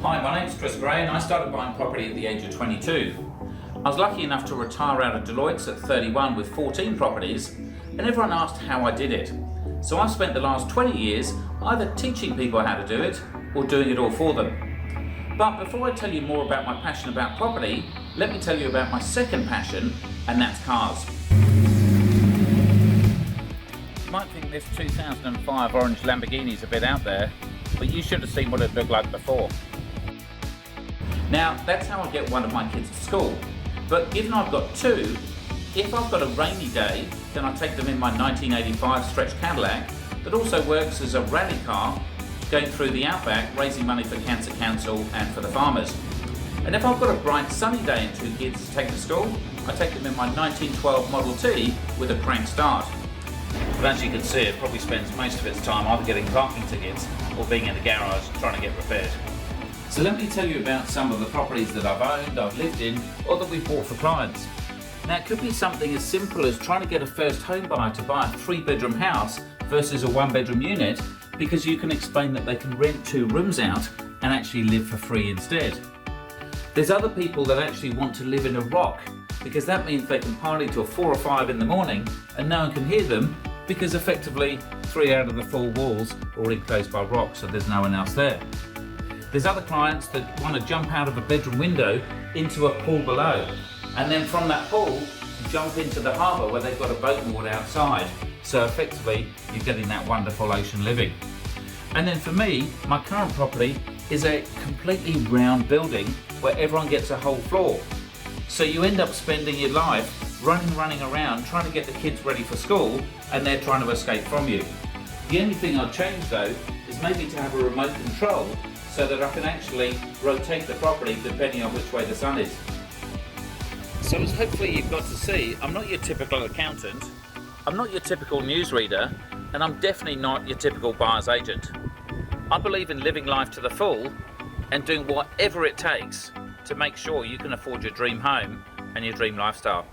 Hi, my name's Chris Gray and I started buying property at the age of 22. I was lucky enough to retire out of Deloitte's at 31 with 14 properties, and everyone asked how I did it. So I've spent the last 20 years either teaching people how to do it or doing it all for them. But before I tell you more about my passion about property, let me tell you about my second passion, and that's cars. You might think this 2005 orange Lamborghini is a bit out there, but you should have seen what it looked like before. Now, that's how I get one of my kids to school. But given I've got two, if I've got a rainy day, then I take them in my 1985 stretch Cadillac that also works as a rally car going through the outback, raising money for Cancer Council and for the farmers. And if I've got a bright sunny day and two kids to take to school, I take them in my 1912 Model T with a crank start. But as you can see, it probably spends most of its time either getting parking tickets or being in the garage trying to get repaired. So let me tell you about some of the properties that I've owned, I've lived in, or that we've bought for clients. Now, it could be something as simple as trying to get a first home buyer to buy a 3-bedroom house versus a 1-bedroom unit, because you can explain that they can rent 2 rooms out and actually live for free instead. There's other people that actually want to live in a rock, because that means they can party till 4 or 5 in the morning and no one can hear them, because effectively 3 out of the 4 walls are already enclosed by rocks, so there's no one else there. There's other clients that want to jump out of a bedroom window into a pool below, and then from that pool jump into the harbour where they've got a boat moored outside, so effectively you're getting that wonderful ocean living. And then for me, my current property is a completely round building where everyone gets a whole floor, so you end up spending your life running around trying to get the kids ready for school, and they're trying to escape from you. The only thing I'd change though is maybe to have a remote control so that I can actually rotate the property depending on which way the sun is. So as hopefully you've got to see, I'm not your typical accountant, I'm not your typical newsreader, and I'm definitely not your typical buyer's agent. I believe in living life to the full and doing whatever it takes to make sure you can afford your dream home and your dream lifestyle.